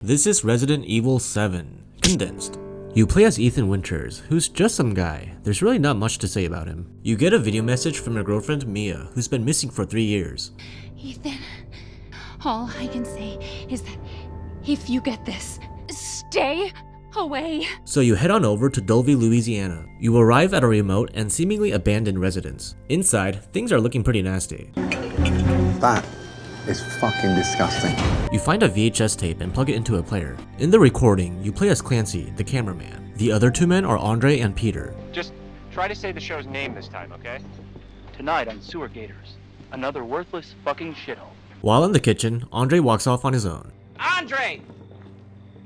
This is Resident Evil 7, Condensed. You play as Ethan Winters, who's just some guy. There's really not much to say about him. You get a video message from your girlfriend Mia, who's been missing for 3 years. Ethan, all I can say is that if you get this, stay away. So you head on over to Dulvey, Louisiana. You arrive at a remote and seemingly abandoned residence. Inside, things are looking pretty nasty. That is fucking disgusting. You find a VHS tape and plug it into a player. In the recording, you play as Clancy, the cameraman. The other two men are Andre and Peter. Just try to say the show's name this time, okay? Tonight on Sewer Gators, another worthless fucking shithole. While in the kitchen, Andre walks off on his own. Andre!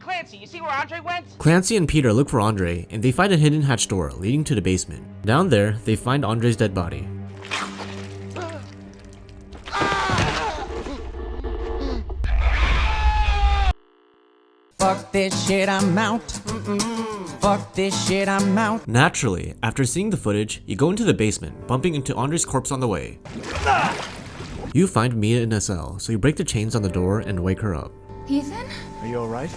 Clancy, you see where Andre went? Clancy and Peter look for Andre, and they find a hidden hatch door leading to the basement. Down there, they find Andre's dead body. Fuck this shit, I'm out. Fuck this shit, I'm out. Naturally, after seeing the footage, you go into the basement, bumping into Andre's corpse on the way. You find Mia in a cell, so you break the chains on the door and wake her up. Ethan? Are you alright?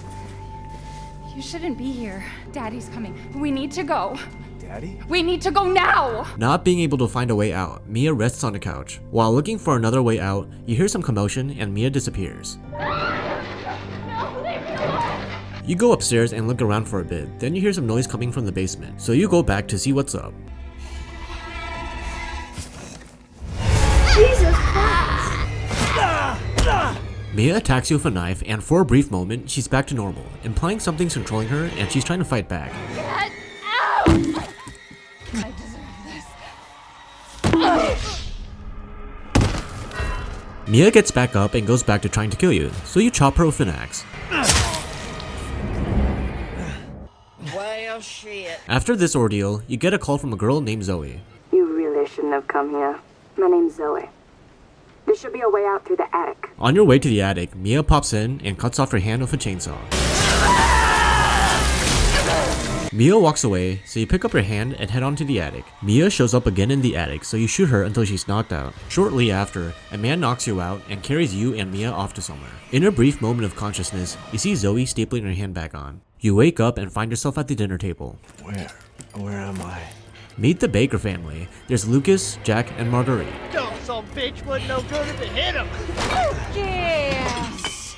You shouldn't be here. Daddy's coming. We need to go. Daddy? We need to go now! Not being able to find a way out, Mia rests on the couch. While looking for another way out, you hear some commotion and Mia disappears. You go upstairs and look around for a bit, then you hear some noise coming from the basement, so you go back to see what's up. Jesus Christ! Mia attacks you with a knife, and for a brief moment, she's back to normal, implying something's controlling her and she's trying to fight back. Get out! I deserve this. Mia gets back up and goes back to trying to kill you, so you chop her with an axe. Well, shit. After this ordeal, you get a call from a girl named Zoe. You really shouldn't have come here. My name's Zoe. There should be a way out through the attic. On your way to the attic, Mia pops in and cuts off your hand with a chainsaw. Mia walks away, so you pick up her hand and head on to the attic. Mia shows up again in the attic, so you shoot her until she's knocked out. Shortly after, a man knocks you out and carries you and Mia off to somewhere. In a brief moment of consciousness, you see Zoe stapling her hand back on. You wake up and find yourself at the dinner table. Where am I? Meet the Baker family. There's Lucas, Jack, and Marguerite. Dumb son bitch wasn't no good if it hit him. Yes!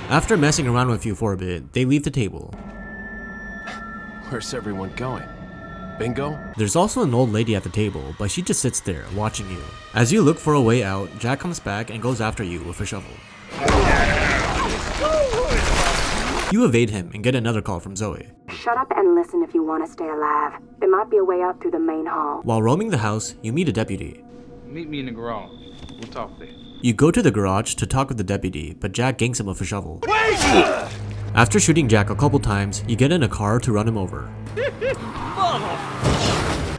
After messing around with you for a bit, they leave the table. Where's everyone going? Bingo? There's also an old lady at the table, but she just sits there, watching you. As you look for a way out, Jack comes back and goes after you with a shovel. You evade him and get another call from Zoe. Shut up and listen if you want to stay alive. There might be a way out through the main hall. While roaming the house, you meet a deputy. Meet me in the garage. We'll talk there. You go to the garage to talk with the deputy, but Jack ganks him with a shovel. After shooting Jack a couple times, you get in a car to run him over.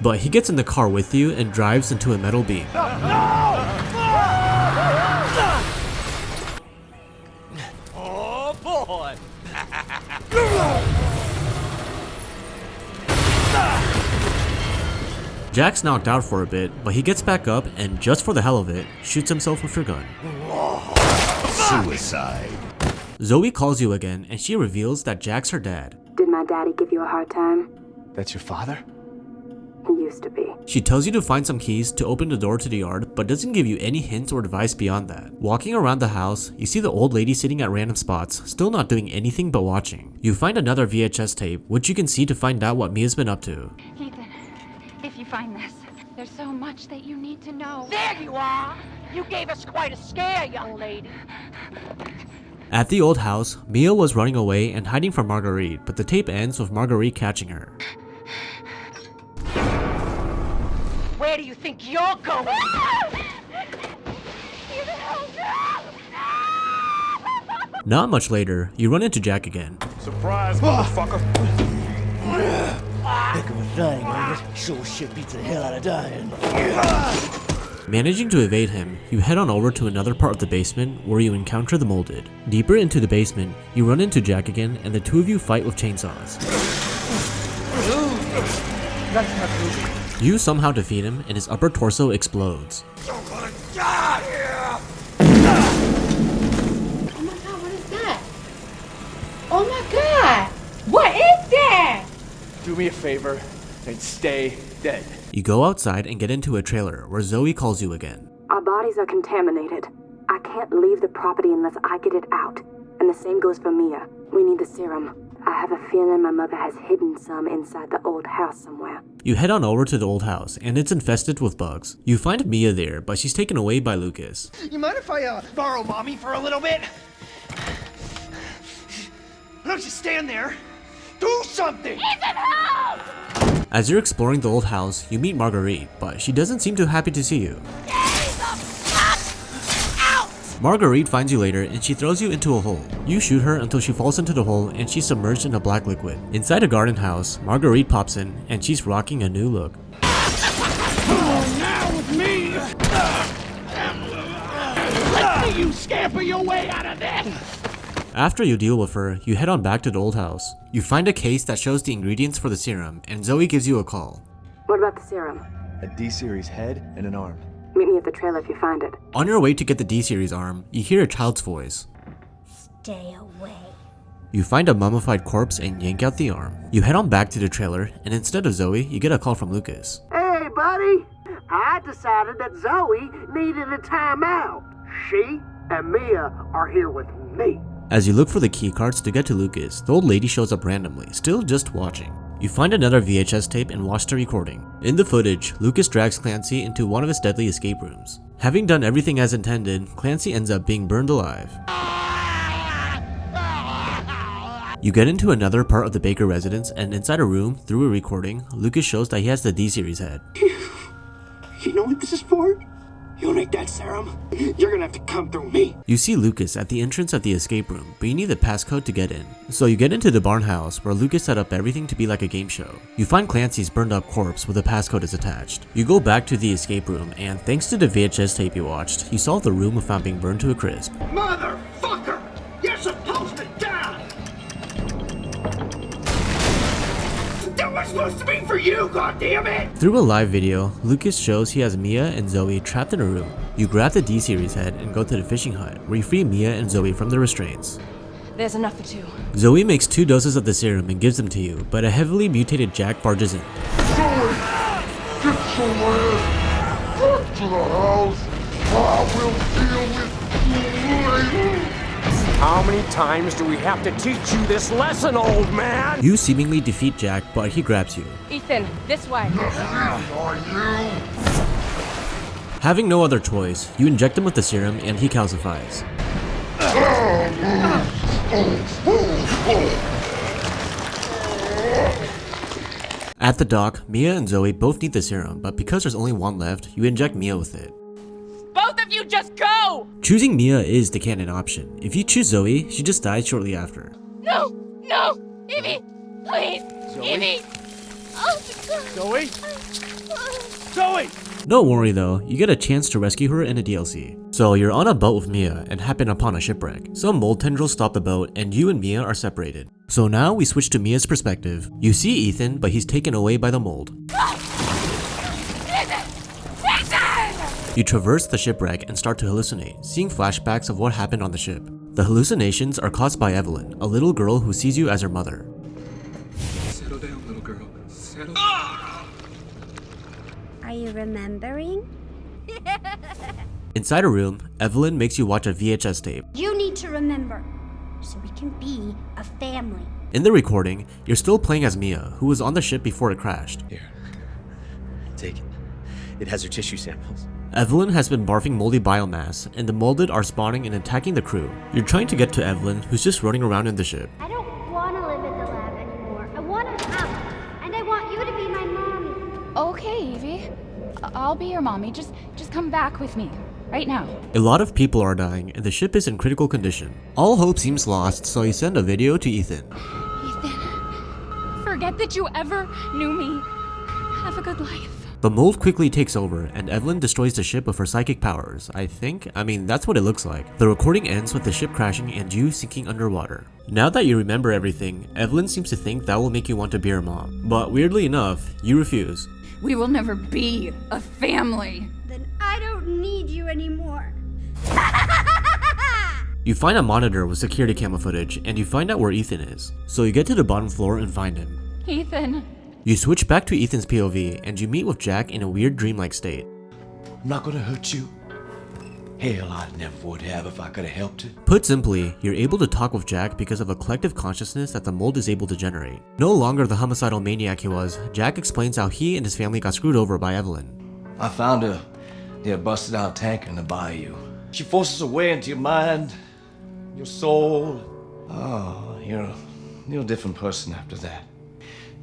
But he gets in the car with you and drives into a metal beam. Oh boy! Jack's knocked out for a bit, but he gets back up and just for the hell of it, shoots himself with your gun. Suicide. Zoe calls you again and she reveals that Jack's her dad. Did my daddy give you a hard time? That's your father? He used to be. She tells you to find some keys to open the door to the yard, but doesn't give you any hints or advice beyond that. Walking around the house, you see the old lady sitting at random spots, still not doing anything but watching. You find another VHS tape, which you can see to find out what Mia's been up to. Ethan, if you find this, there's so much that you need to know. There you are! You gave us quite a scare, young lady. At the old house, Mia was running away and hiding from Marguerite, but the tape ends with Marguerite catching her. Where do you think you're going? Not much later, you run into Jack again. Surprise, motherfucker. Heck of a thing, ain't it? Sure shit beats the hell out of dying. Managing to evade him, you head on over to another part of the basement where you encounter the molded. Deeper into the basement, you run into Jack again and the two of you fight with chainsaws. You somehow defeat him and his upper torso explodes. You're gonna die here! me a favor and stay dead. You go outside and get into a trailer where Zoe calls you again. Our bodies are contaminated. I can't leave the property unless I get it out. And the same goes for Mia. We need the serum. I have a feeling my mother has hidden some inside the old house somewhere. You head on over to the old house, and it's infested with bugs. You find Mia there, but she's taken away by Lucas. You mind if I borrow Mommy for a little bit? Don't just stand there. Do something! Ethan, help! As you're exploring the old house, you meet Marguerite, but she doesn't seem too happy to see you. Marguerite finds you later and she throws you into a hole. You shoot her until she falls into the hole and she's submerged in a black liquid. Inside a garden house, Marguerite pops in and she's rocking a new look. Now with me! Let's see you scamper your way out of this! After you deal with her, you head on back to the old house. You find a case that shows the ingredients for the serum and Zoe gives you a call. What about the serum? A D-series head and an arm. Meet me at the trailer if you find it. On your way to get the D-series arm, you hear a child's voice. Stay away. You find a mummified corpse and yank out the arm. You head on back to the trailer, and instead of Zoe, you get a call from Lucas. Hey, buddy! I decided that Zoe needed a timeout. She and Mia are here with me. As you look for the key cards to get to Lucas, the old lady shows up randomly, still just watching. You find another VHS tape and watch the recording. In the footage, Lucas drags Clancy into one of his deadly escape rooms. Having done everything as intended, Clancy ends up being burned alive. You get into another part of the Baker residence, and inside a room, through a recording, Lucas shows that he has the D-series head. You know what this is for? You wanna make that serum? You're gonna have to come through me. You see Lucas at the entrance of the escape room, but you need the passcode to get in. So you get into the barn house where Lucas set up everything to be like a game show. You find Clancy's burned up corpse where the passcode is attached. You go back to the escape room and thanks to the VHS tape you watched, you solve the room without being burned to a crisp. Motherfucker! You're supposed to die! That was supposed to be for you, goddammit! Through a live video, Lucas shows he has Mia and Zoe trapped in a room. You grab the D-series head and go to the fishing hut, where you free Mia and Zoe from the restraints. There's enough for two. Zoe makes 2 doses of the serum and gives them to you, but a heavily mutated Jack barges in. Get your ass back to the house. I will deal with you later. How many times do we have to teach you this lesson, old man? You seemingly defeat Jack, but he grabs you. Ethan, this way. Are you? Having no other choice, you inject him with the serum and he calcifies. At the dock, Mia and Zoe both need the serum, but because there's only one left, you inject Mia with it. Both of you just go! Choosing Mia is the canon option. If you choose Zoe, she just dies shortly after. No! No! Evie! Please! Zoe? Evie! Zoe? Zoe! Don't worry though, you get a chance to rescue her in a DLC. So you're on a boat with Mia and happen upon a shipwreck. Some mold tendrils stop the boat and you and Mia are separated. So now we switch to Mia's perspective. You see Ethan, but he's taken away by the mold. You traverse the shipwreck and start to hallucinate, seeing flashbacks of what happened on the ship. The hallucinations are caused by Evelyn, a little girl who sees you as her mother. Settle down, little girl. Settle down. Are you remembering? Inside a room, Evelyn makes you watch a VHS tape. You need to remember, so we can be a family. In the recording, you're still playing as Mia, who was on the ship before it crashed. Here. Take it. It has her tissue samples. Evelyn has been barfing moldy biomass, and the molded are spawning and attacking the crew. You're trying to get to Evelyn, who's just running around in the ship. I don't want to live in the lab anymore. I want out, and I want you to be my mommy. Okay, Evie. I'll be your mommy. Just come back with me. Right now. A lot of people are dying, and the ship is in critical condition. All hope seems lost, so you send a video to Ethan. Ethan, forget that you ever knew me. Have a good life. The mold quickly takes over, and Evelyn destroys the ship with her psychic powers, I think. I mean, that's what it looks like. The recording ends with the ship crashing and you sinking underwater. Now that you remember everything, Evelyn seems to think that will make you want to be her mom. But weirdly enough, you refuse. We will never be a family. Then I don't need you anymore. You find a monitor with security camera footage, and you find out where Ethan is. So you get to the bottom floor and find him. Ethan, You switch back to Ethan's POV and you meet with Jack in a weird dreamlike state. I'm not gonna hurt you. Hell, I never would have if I could have helped it. Put simply, you're able to talk with Jack because of a collective consciousness that the mold is able to generate. No longer the homicidal maniac he was, Jack explains how he and his family got screwed over by Evelyn. I found her near a busted out tank in the bayou. She forces her way into your mind, your soul. Oh, you're a different person after that.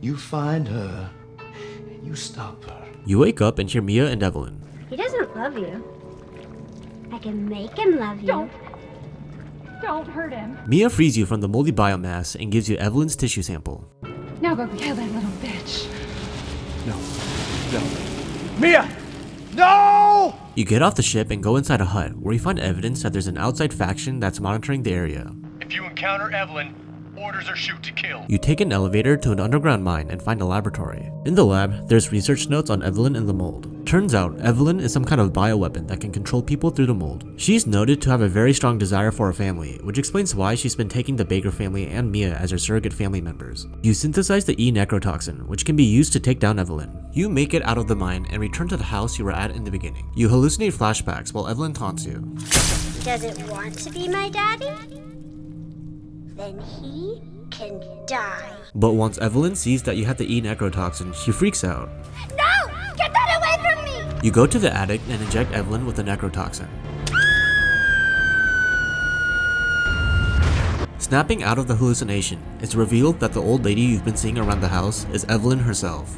You find her, and you stop her. You wake up and hear Mia and Evelyn. He doesn't love you. I can make him love you. Don't hurt him. Mia frees you from the moldy biomass and gives you Evelyn's tissue sample. Now go kill that little bitch. No. Mia! No! You get off the ship and go inside a hut where you find evidence that there's an outside faction that's monitoring the area. If you encounter Evelyn, orders are shoot to kill. You take an elevator to an underground mine and find a laboratory. In the lab, there's research notes on Evelyn and the mold. Turns out, Evelyn is some kind of bioweapon that can control people through the mold. She's noted to have a very strong desire for a family, which explains why she's been taking the Baker family and Mia as her surrogate family members. You synthesize the E-necrotoxin, which can be used to take down Evelyn. You make it out of the mine and return to the house you were at in the beginning. You hallucinate flashbacks while Evelyn taunts you. Does it want to be my daddy? Then he can die. But once Evelyn sees that you have the E-necrotoxin, she freaks out. No! Get that away from me! You go to the attic and inject Evelyn with the necrotoxin. Snapping out of the hallucination, it's revealed that the old lady you've been seeing around the house is Evelyn herself.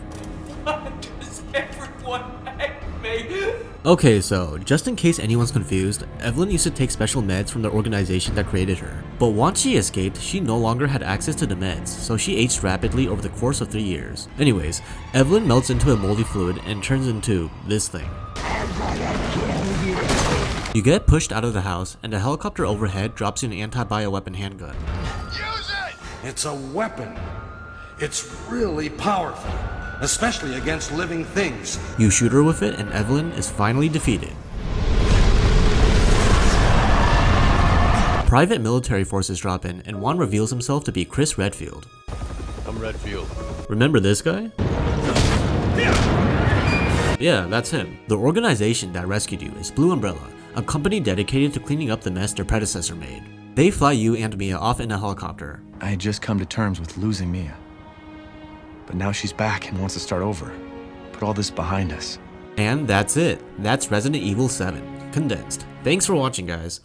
Okay, so just in case anyone's confused, Evelyn used to take special meds from the organization that created her. But once she escaped, she no longer had access to the meds, so she aged rapidly over the course of 3 years. Anyways, Evelyn melts into a moldy fluid and turns into this thing. You get pushed out of the house, and a helicopter overhead drops you an anti-bioweapon handgun. Use it! It's a weapon. It's really powerful, especially against living things. You shoot her with it and Evelyn is finally defeated. Private military forces drop in and one reveals himself to be Chris Redfield. I'm Redfield. Remember this guy? Yeah, that's him. The organization that rescued you is Blue Umbrella, a company dedicated to cleaning up the mess their predecessor made. They fly you and Mia off in a helicopter. I had just come to terms with losing Mia. But now she's back and wants to start over. Put all this behind us. And that's it. That's Resident Evil 7, Condensed. Thanks for watching, guys.